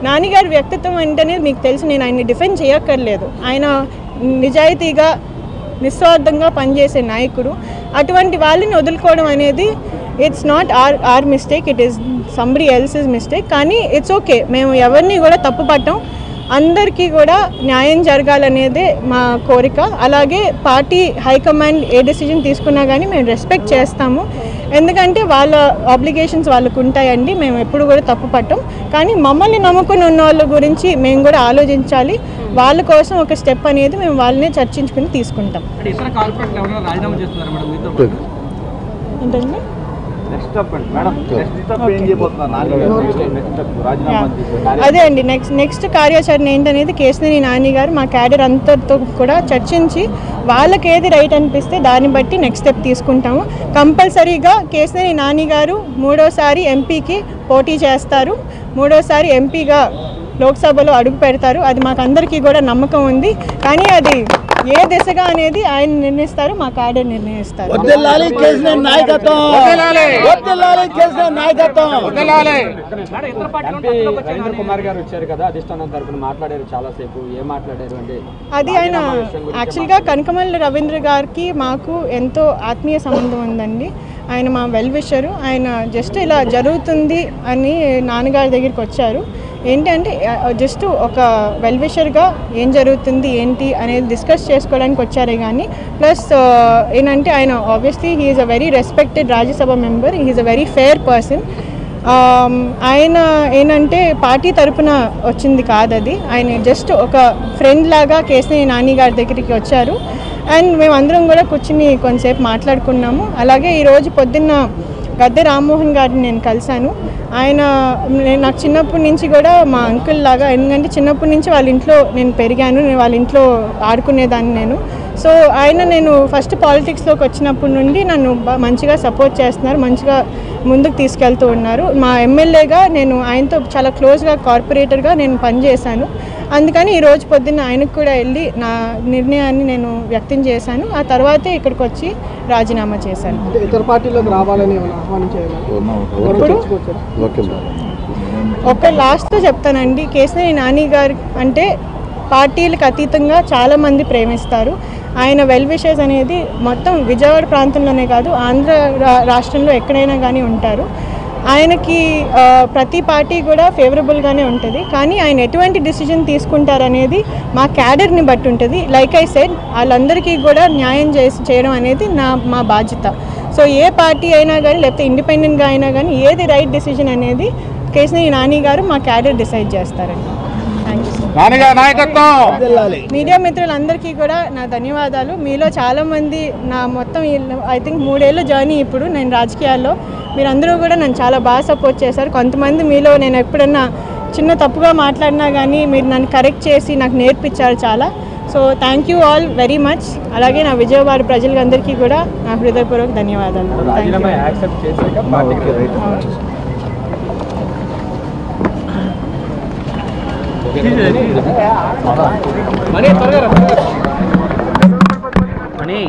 నాని గారి వ్యక్తిత్వం ఏంటనేది మీకు తెలుసు, నేను ఆయన్ని డిఫెండ్ చేయక్కర్లేదు. ఆయన నిజాయితీగా నిస్వార్థంగా పనిచేసే నాయకుడు. అటువంటి వాళ్ళని వదులుకోవడం అనేది it's not our mistake, it is somebody else's mistake. కానీ ఇట్స్ ఓకే, మేము ఎవరిని కూడా తప్పు పట్టం, అందరికీ కూడా న్యాయం జరగాలనేదే మా కోరిక. అలాగే పార్టీ హైకమాండ్ ఏ డెసిజన్ తీసుకున్నా కానీ మేము రెస్పెక్ట్ చేస్తాము, ఎందుకంటే వాళ్ళ ఆబ్లిగేషన్స్ వాళ్ళకు ఉంటాయండి. మేము ఎప్పుడు కూడా తప్పు పట్టం. కానీ మమ్మల్ని నమ్ముకుని ఉన్న వాళ్ళ గురించి మేము కూడా ఆలోచించాలి. వాళ్ళ కోసం ఒక స్టెప్ అనేది మేము వాళ్ళనే చర్చించుకుని తీసుకుంటాం. ఏంటండి అదే అండి నెక్స్ట్ కార్యాచరణ ఏంటనేది కేశినేని నాని గారు మా క్యాడర్ అంతటితో కూడా చర్చించి వాళ్ళకి ఏది రైట్ అనిపిస్తే దాన్ని బట్టి నెక్స్ట్ స్టెప్ తీసుకుంటాము. కంపల్సరీగా కేశినేని నాని గారు 3వ సారి ఎంపీకి పోటీ చేస్తారు, 3వ సారి ఎంపీగా లోక్సభలో అడుగు పెడతారు. అది మాకు అందరికీ కూడా నమ్మకం ఉంది. కానీ అది ఏ దిశగా అనేది ఆయన నిర్ణయిస్తారు, మా క్యాడర్ నిర్ణయిస్తారు. అది ఆయన యాక్చువల్గా కనకమల్లి రవీంద్ర గారికి మాకు ఎంతో ఆత్మీయ సంబంధం ఉందండి. ఆయన మా వెల్ విషరు. ఆయన జస్ట్ ఇలా జరుగుతుంది అని నాన్నగారి దగ్గరికి వచ్చారు. ఏంటంటే జస్ట్ ఒక వెల్ విషర్గా ఏం జరుగుతుంది ఏంటి అనేది డిస్కస్ చేసుకోవడానికి వచ్చారే కానీ ప్లస్ ఏంటంటే ఆయన obviously he is a very respected Rajya Sabha member, he is a very fair person. ఆయన ఏంటంటే పార్టీ తరపున వచ్చింది కాదు అది, ఆయన జస్ట్ ఒక ఫ్రెండ్ లాగా కేశినేని నాని గారి దగ్గరికి వచ్చారు. అండ్ మేమందరం కూడా కూర్చుని కొంతసేపు మాట్లాడుకున్నాము. అలాగే ఈరోజు పొద్దున్న గద్దె రామ్మోహన్ గారిని నేను కలిశాను. ఆయన నాకు చిన్నప్పటి నుంచి కూడా మా అంకుల్ లాగా, ఎందుకంటే చిన్నప్పటి నుంచి వాళ్ళ ఇంట్లో నేను పెరిగాను, వాళ్ళ ఇంట్లో ఆడుకునేదాన్ని నేను. సో ఆయన నేను ఫస్ట్ పాలిటిక్స్లోకి వచ్చినప్పటి నుండి నన్ను మంచిగా సపోర్ట్ చేస్తున్నారు, మంచిగా ముందుకు తీసుకెళ్తూ ఉన్నారు. మా ఎమ్మెల్యేగా నేను ఆయనతో చాలా క్లోజ్గా కార్పొరేటర్గా నేను పనిచేశాను. అందుకని ఈరోజు పొద్దున్న ఆయనకు కూడా వెళ్ళి నా నిర్ణయాన్ని నేను వ్యక్తం చేశాను. ఆ తర్వాతే ఇక్కడికి వచ్చి రాజీనామా చేశాను. ఇతర పార్టీలోకి రావాలని ఇప్పుడు ఒక లాస్ట్తో చెప్తానండి, కేశినేని నాని గారు అంటే పార్టీలకు అతీతంగా చాలామంది ప్రేమిస్తారు. ఆయన వెల్ విషెస్ అనేది మొత్తం విజయవాడ ప్రాంతంలోనే కాదు, ఆంధ్ర రాష్ట్రంలో ఎక్కడైనా కానీ ఉంటారు. ఆయనకి ప్రతి పార్టీ కూడా ఫేవరబుల్గానే ఉంటుంది. కానీ ఆయన ఎటువంటి డిసిజన్ తీసుకుంటారనేది మా క్యాడర్ని బట్టి ఉంటుంది. లైక్ ఐ సెడ్, వాళ్ళందరికీ కూడా న్యాయం చేయడం అనేది మా బాధ్యత. సో ఏ పార్టీ అయినా కానీ లేకపోతే ఇండిపెండెంట్గా అయినా కానీ ఏది రైట్ డిసిజన్ అనేది కేశినేని నాని గారు మా క్యాడర్ డిసైడ్ చేస్తారండి. మీడియా మిత్రులందరికీ కూడా నా ధన్యవాదాలు. మీలో చాలామంది నా మొత్తం ఐ థింక్ 3 ఏళ్ళ జర్నీ ఇప్పుడు నేను రాజకీయాల్లో, మీరందరూ కూడా నన్ను చాలా బాగా సపోర్ట్ చేశారు. కొంతమంది మీలో నేను ఎప్పుడన్నా చిన్న తప్పుగా మాట్లాడినా కానీ మీరు నన్ను కరెక్ట్ చేసి నాకు నేర్పించారు చాలా. So thank you all very much. అలాగే నా విజయవాడ ప్రజలందరికీ కూడా నా హృదయపూర్వక ధన్యవాదాలు. మనీ